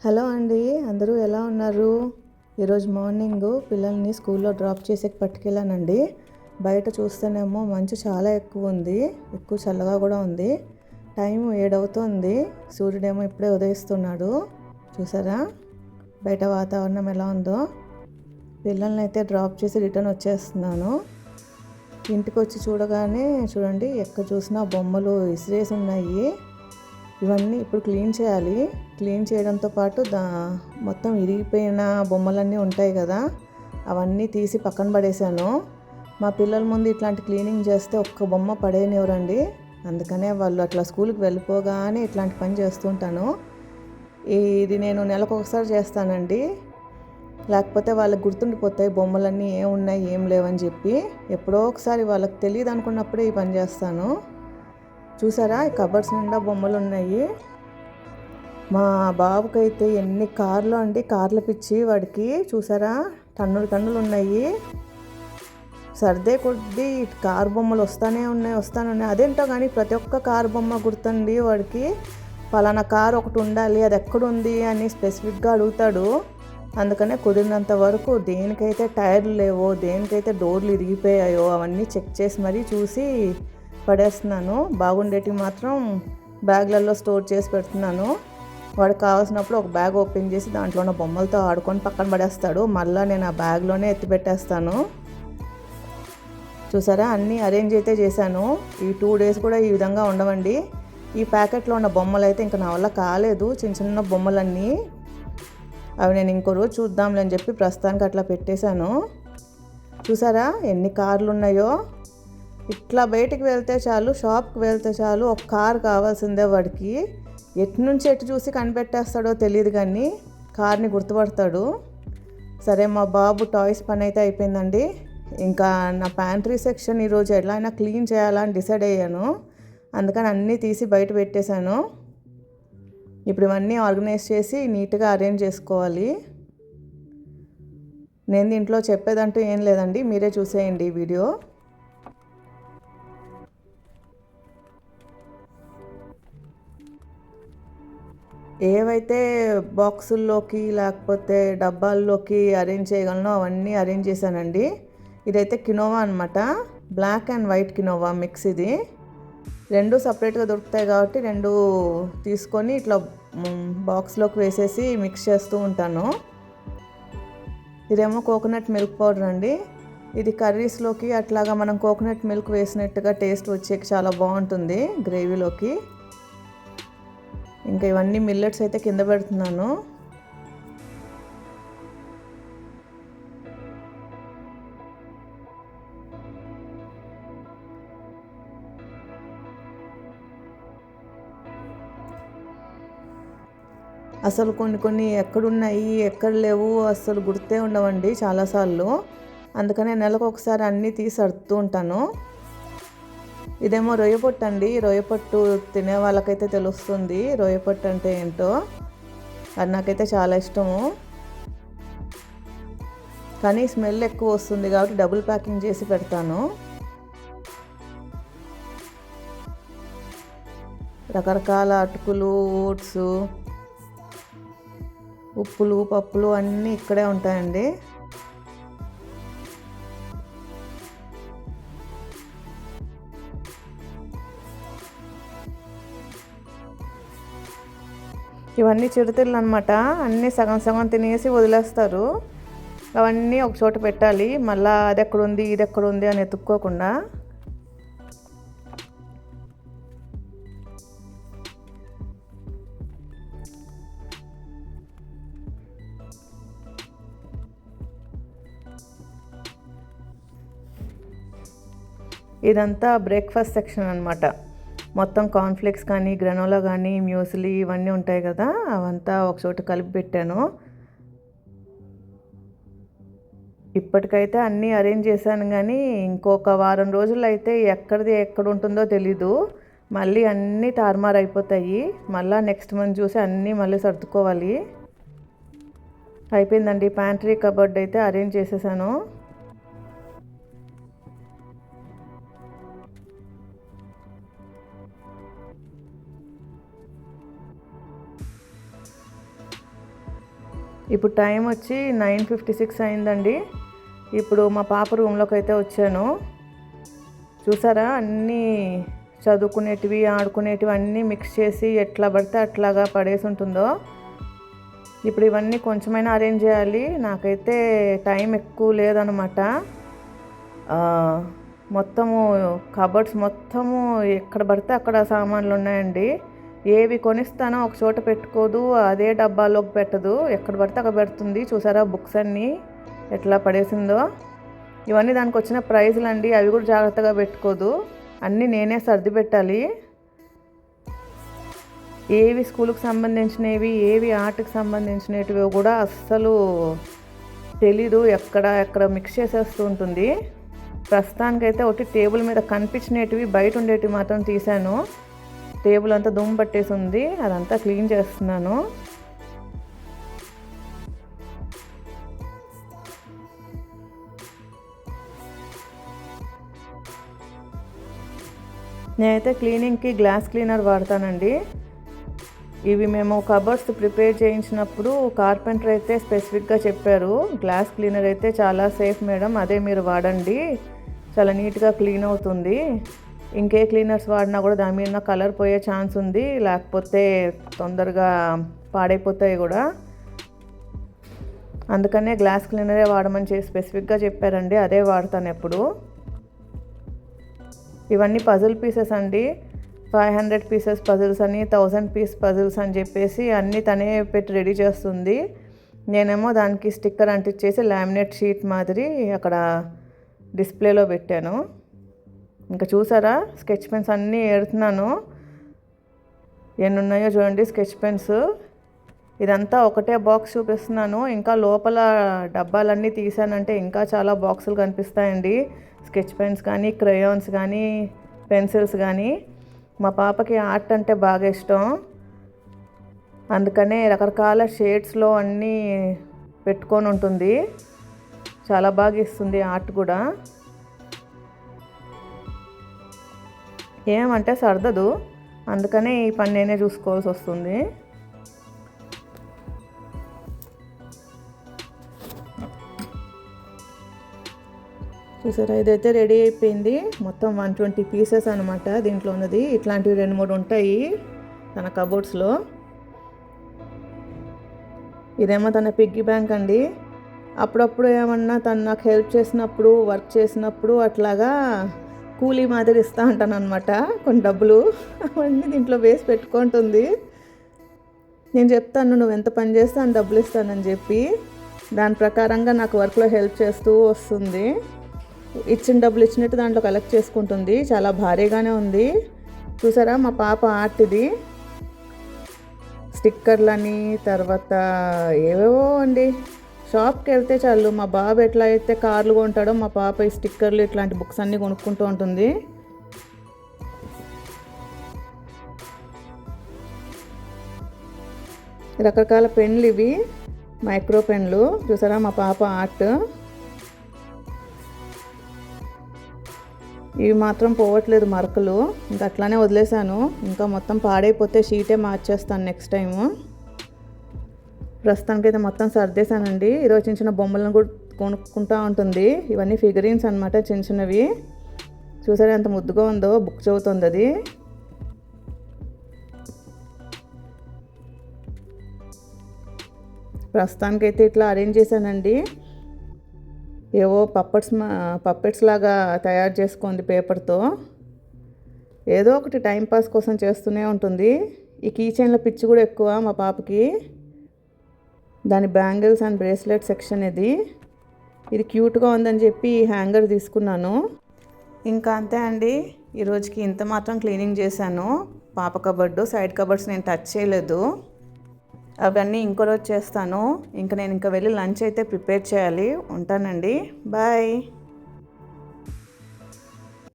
Hello అండి, అందరూ ఎలా ఉన్నారు? ఈరోజు మార్నింగ్ పిల్లల్ని స్కూల్లో డ్రాప్ చేసి పట్టుకెళ్ళానండి. బయట చూస్తేనేమో మంచు చాలా ఎక్కువ ఉంది, ఎక్కువ చల్లగా కూడా ఉంది. టైం 7 అవుతుంది, సూర్యుడేమో ఇప్పుడే ఉదయిస్తున్నాడు. చూసారా బయట వాతావరణం ఎలా ఉందో? పిల్లల్ని అయితే డ్రాప్ చేసి రిటర్న్ వచ్చేస్తున్నాను. ఇంటికి వచ్చి చూడగానే చూడండి, ఎక్కడ చూసినా బొమ్మలు ఇసిరేసి ఉన్నాయి. ఇవన్నీ ఇప్పుడు క్లీన్ చేయాలి. క్లీన్ చేయడంతో పాటు మొత్తం ఇరిగిపోయిన బొమ్మలన్నీ ఉంటాయి కదా, అవన్నీ తీసి పక్కన పడేశాను. మా పిల్లల ముందు ఇట్లాంటి క్లీనింగ్ చేస్తే ఒక్క బొమ్మ పడేయనివ్వరండి. అందుకనే వాళ్ళు అట్లా స్కూల్కి వెళ్ళిపోగానే ఇట్లాంటి పని చేస్తుంటాను. ఇది నేను నెలకు ఒకసారి చేస్తానండి, లేకపోతే వాళ్ళకి గుర్తుండిపోతాయి బొమ్మలన్నీ ఏం ఉన్నాయి ఏం లేవని చెప్పి. ఎప్పుడో ఒకసారి వాళ్ళకి తెలియదు అనుకున్నప్పుడే ఈ పని చేస్తాను. చూసారా, ఈ కబర్డ్స్ నిండా బొమ్మలు ఉన్నాయి. మా బాబుకైతే ఎన్ని కార్లు అండి, కార్ల పిచ్చి వాడికి. చూసారా, టన్నులు ఉన్నాయి. సర్దే కొద్దీ కారు బొమ్మలు వస్తూనే ఉన్నాయి. అదేంటో కానీ ప్రతి ఒక్క కారు బొమ్మ గుర్తండి వాడికి. పలానా కారు ఒకటి ఉండాలి, అది ఎక్కడుంది అని స్పెసిఫిక్గా అడుగుతాడు. అందుకనే కుదిరినంత వరకు దేనికైతే టైర్లు లేవో, దేనికైతే డోర్లు ఇరిగిపోయాయో అవన్నీ చెక్ చేసి మరీ చూసి పడేస్తున్నాను. బాగుండేటివి మాత్రం బ్యాగ్లలో స్టోర్ చేసి పెడుతున్నాను. వాడికి కావాల్సినప్పుడు ఒక బ్యాగ్ ఓపెన్ చేసి దాంట్లో ఉన్న బొమ్మలతో ఆడుకొని పక్కన పడేస్తాడు. మళ్ళీ నేను ఆ బ్యాగ్లోనే ఎత్తి పెట్టేస్తాను. చూసారా, అన్నీ అరేంజ్ అయితే చేశాను. ఈ 2 days కూడా ఈ విధంగా ఉండవండి. ఈ ప్యాకెట్లో ఉన్న బొమ్మలు అయితే ఇంకా నా వల్ల కాలేదు. చిన్న బొమ్మలన్నీ అవి నేను ఇంకో రోజు చూద్దాంలే అని చెప్పి ప్రస్తుతానికి అట్లా పెట్టేశాను. చూసారా ఎన్ని కార్లు ఉన్నాయో. ఇట్లా బయటికి వెళ్తే చాలు, షాప్కి వెళ్తే చాలు, ఒక కార్ కావాల్సిందే వాడికి. ఎటు నుంచి ఎటు చూసి కనిపెట్టేస్తాడో తెలియదు కానీ కార్ని గుర్తుపడతాడు. సరే, మా బాబు టాయ్స్ పని అయితే అయిపోయిందండి. ఇంకా నా ప్యాంట్రీ సెక్షన్ ఈరోజు ఎలా అయినా క్లీన్ చేయాలని డిసైడ్ అయ్యాను. అందుకని అన్నీ తీసి బయట పెట్టేశాను. ఇప్పుడు ఇవన్నీ ఆర్గనైజ్ చేసి నీట్గా అరేంజ్ చేసుకోవాలి. నేను దీంట్లో చెప్పేదంటూ ఏం లేదండి, మీరే చూసేయండి ఈ వీడియో. ఏవైతే బాక్సుల్లోకి లేకపోతే డబ్బాల్లోకి అరేంజ్ చేయగలనో అవన్నీ అరేంజ్ చేశానండి. ఇదైతే కినోవా అనమాట, black and white quinoa mix. ఇది 2 సపరేట్గా దొరుకుతాయి కాబట్టి 2 తీసుకొని ఇట్లా బాక్స్లోకి వేసేసి మిక్స్ చేస్తూ ఉంటాను. ఇదేమో కోకోనట్ మిల్క్ పౌడర్ అండి. ఇది కర్రీస్లోకి అట్లాగా మనం కోకోనట్ మిల్క్ వేసినట్టుగా టేస్ట్ వచ్చేకి చాలా బాగుంటుంది గ్రేవీలోకి. ఇంకా ఇవన్నీ మిల్లెట్స్ అయితే కింద పెడుతున్నాను. అసలు కొన్ని ఎక్కడున్నాయి ఎక్కడ లేవు అసలు గుర్తే ఉండవండి చాలాసార్లు. అందుకనే నెలకు ఒకసారి అన్నీ తీసి సర్దుతూ ఉంటాను. ఇదేమో రొయ్యపొట్టు అండి. రొయ్యపొట్టు తినే వాళ్ళకైతే తెలుస్తుంది రొయ్యపొట్టు అంటే ఏంటో. అది నాకైతే చాలా ఇష్టము, కానీ స్మెల్ ఎక్కువ వస్తుంది కాబట్టి డబుల్ ప్యాకింగ్ చేసి పెడతాను. రకరకాల అటుకులు, ఓట్స్, ఉప్పులు, పప్పులు అన్నీ ఇక్కడే ఉంటాయండి. ఇవన్నీ చిరుతిళ్ళు అనమాట. అన్నీ సగం సగం తినేసి వదిలేస్తారు. అవన్నీ ఒక చోట పెట్టాలి, మళ్ళీ అది ఎక్కడుంది ఇది ఎక్కడుంది అని ఎత్తుక్కోకుండా. ఇదంతా బ్రేక్ఫాస్ట్ సెక్షన్ అనమాట. మొత్తం కార్న్ఫ్లేక్స్ కానీ, గ్రనోలా కానీ, మ్యూస్లీ ఇవన్నీ ఉంటాయి కదా, అవంతా ఒకచోట కలిపి పెట్టాను. ఇప్పటికైతే అన్నీ అరేంజ్ చేశాను, కానీ ఇంకొక వారం రోజులు అయితే ఎక్కడిది ఎక్కడ ఉంటుందో తెలీదు. మళ్ళీ అన్నీ తారుమారు అయిపోతాయి. మళ్ళీ నెక్స్ట్ మంత్ చూసి అన్నీ మళ్ళీ సర్దుకోవాలి. అయిపోయిందండి, ప్యాంట్రీ కబోర్డ్ అయితే అరేంజ్ చేసేసాను. ఇప్పుడు టైం వచ్చి 9:56 అయిందండి. ఇప్పుడు మా పాప రూమ్లోకి అయితే వచ్చాను. చూసారా, అన్నీ చదువుకునేటివి, ఆడుకునేటివి అన్నీ మిక్స్ చేసి ఎట్లా పడితే అట్లాగా పడేసి ఉంటుందో. ఇప్పుడు ఇవన్నీ కొంచెమైనా అరేంజ్ చేయాలి. నాకైతే టైం ఎక్కువ లేదనమాట. మొత్తము కబోర్డ్స్ మొత్తము ఎక్కడ పడితే అక్కడ సామాన్లు ఉన్నాయండి. ఏవి కొనిస్తానో ఒక చోట పెట్టుకోదు, అదే డబ్బాలోకి పెట్టదు, ఎక్కడ పడితే అక్కడ పెడుతుంది. చూసారా బుక్స్ అన్నీ ఎట్లా పడేసిందో. ఇవన్నీ దానికి వచ్చిన ప్రైజులు అండి, అవి కూడా జాగ్రత్తగా పెట్టుకోదు. అన్నీ నేనే సర్ది పెట్టాలి. ఏవి స్కూల్కి సంబంధించినవి, ఏవి ఆర్ట్కి సంబంధించినవి కూడా అస్సలు తెలీదు. ఎక్కడ మిక్స్ చేసేస్తూ ఉంటుంది. ప్రస్తుతానికైతే ఒకటి టేబుల్ మీద కనిపించినవి, బయట ఉండేటివి మాత్రం తీసాను. టేబుల్ అంతా దుమ్ము పట్టేసి ఉంది, అదంతా క్లీన్ చేస్తున్నాను. నేనైతే క్లీనింగ్కి గ్లాస్ క్లీనర్ వాడతానండి. ఇవి మేము కబోర్డ్స్ ప్రిపేర్ చేయించినప్పుడు కార్పెంటర్ అయితే స్పెసిఫిక్గా చెప్పారు, గ్లాస్ క్లీనర్ అయితే చాలా సేఫ్ మేడం, అదే మీరు వాడండి, చాలా నీట్గా క్లీన్ అవుతుంది. ఇంకే క్లీనర్స్ వాడినా కూడా దాని మీద కలర్ పోయే ఛాన్స్ ఉంది, లేకపోతే తొందరగా పాడైపోతాయి కూడా. అందుకనే గ్లాస్ క్లీనరే వాడమని స్పెసిఫిక్గా చెప్పారండి, అదే వాడతాను ఎప్పుడు. ఇవన్నీ పజిల్ పీసెస్ అండి. 500 పీసెస్ పజిల్స్ అని, 1000 పీస్ పజిల్స్ అని చెప్పేసి అన్నీ తనే పెట్టి రెడీ చేస్తుంది. నేనేమో దానికి స్టిక్కర్ అంటించేసి లామినేట్ షీట్ మాదిరి అక్కడ డిస్ప్లేలో పెట్టాను. ఇంకా చూసారా, స్కెచ్ పెన్స్ అన్నీ ఏడుతున్నాను. ఎన్ని ఉన్నాయో చూడండి స్కెచ్ పెన్స్. ఇదంతా ఒకటే బాక్స్ చూపిస్తున్నాను, ఇంకా లోపల డబ్బాలన్నీ తీసానంటే ఇంకా చాలా బాక్సులు కనిపిస్తాయండి. స్కెచ్ పెన్స్ కానీ, క్రయాన్స్ కానీ, పెన్సిల్స్ కానీ. మా పాపకి ఆర్ట్ అంటే బాగా ఇష్టం, అందుకనే రకరకాల షేడ్స్లో అన్నీ పెట్టుకొని ఉంటుంది. చాలా బాగా ఇస్తుంది ఆర్ట్ కూడా. ఏమంటే సర్దదు, అందుకనే ఈ పని నేనే చూసుకోవాల్సి వస్తుంది. చూసారా, ఇదైతే రెడీ అయిపోయింది. మొత్తం 120 పీసెస్ అనమాట దీంట్లో ఉన్నది. ఇట్లాంటివి 2-3 ఉంటాయి తన కబోర్డ్స్లో. ఇదేమో తన పిగ్గీ బ్యాంక్ అండి. అప్పుడప్పుడు ఏమన్నా తను నాకు హెల్ప్ చేసినప్పుడు, వర్క్ చేసినప్పుడు అట్లాగా కూలీ మాదిరి ఇస్తూ ఉంటాను అనమాట. కొన్ని డబ్బులు అవన్నీ దీంట్లో వేసి పెట్టుకుంటుంది. నేను చెప్తాను, నువ్వు ఎంత పని చేస్తే అని డబ్బులు ఇస్తానని చెప్పి, దాని ప్రకారంగా నాకు వర్క్లో హెల్ప్ చేస్తూ వస్తుంది. ఇచ్చిన డబ్బులు ఇచ్చినట్టు దాంట్లో కలెక్ట్ చేసుకుంటుంది. చాలా భారీగానే ఉంది. చూసారా మా పాప ఆర్ట్ ఇది. స్టిక్కర్లని, తర్వాత ఏవేవో అండి. షాప్కి వెళ్తే చాలు, మా బాబు ఎట్లా అయితే కార్లు కొంటాడో మా పాప ఈ స్టిక్కర్లు ఇట్లాంటి బుక్స్ అన్నీ కొనుక్కుంటూ ఉంటుంది. రకరకాల పెన్లు ఇవి, మైక్రో పెన్లు. చూసారా మా పాప ఆర్ట్. ఇవి మాత్రం పోవట్లేదు మరకలు, ఇంకా అట్లానే వదిలేసాను. ఇంకా మొత్తం పాడైపోతే షీటే మార్చేస్తాను నెక్స్ట్ టైము. ప్రస్తుతానికైతే మొత్తం సర్దేశానండి. ఈరోజు చిన్న చిన్న బొమ్మలను కూడా కొనుక్కుంటూ ఉంటుంది. ఇవన్నీ ఫిగరీన్స్ అనమాట, చిన్న చిన్నవి. చూసారా ఎంత ముద్దుగా ఉందో, బుక్ చదువుతుంది అది. ప్రస్తుతానికైతే ఇట్లా అరేంజ్ చేశానండి. ఏవో పప్పెట్స్ లాగా తయారు చేసుకుంది పేపర్తో. ఏదో ఒకటి టైంపాస్ కోసం చేస్తూనే ఉంటుంది. ఈ కీ చైన్ల పిచ్చి కూడా ఎక్కువ మా పాపకి. దాని బ్యాంగిల్స్ అండ్ బ్రేస్లెట్ సెక్షన్ ఇది క్యూట్గా ఉందని చెప్పి హ్యాంగర్ తీసుకున్నాను. ఇంకా అంతే అండి, ఈరోజుకి ఇంత మాత్రం క్లీనింగ్ చేశాను. పాప కబర్డు, సైడ్ కబర్డ్స్ నేను టచ్ చేయలేదు. అవన్నీ ఇంకో రోజు చేస్తాను. ఇంకా నేను వెళ్ళి లంచ్ అయితే ప్రిపేర్ చేయాలి. ఉంటానండి, బాయ్.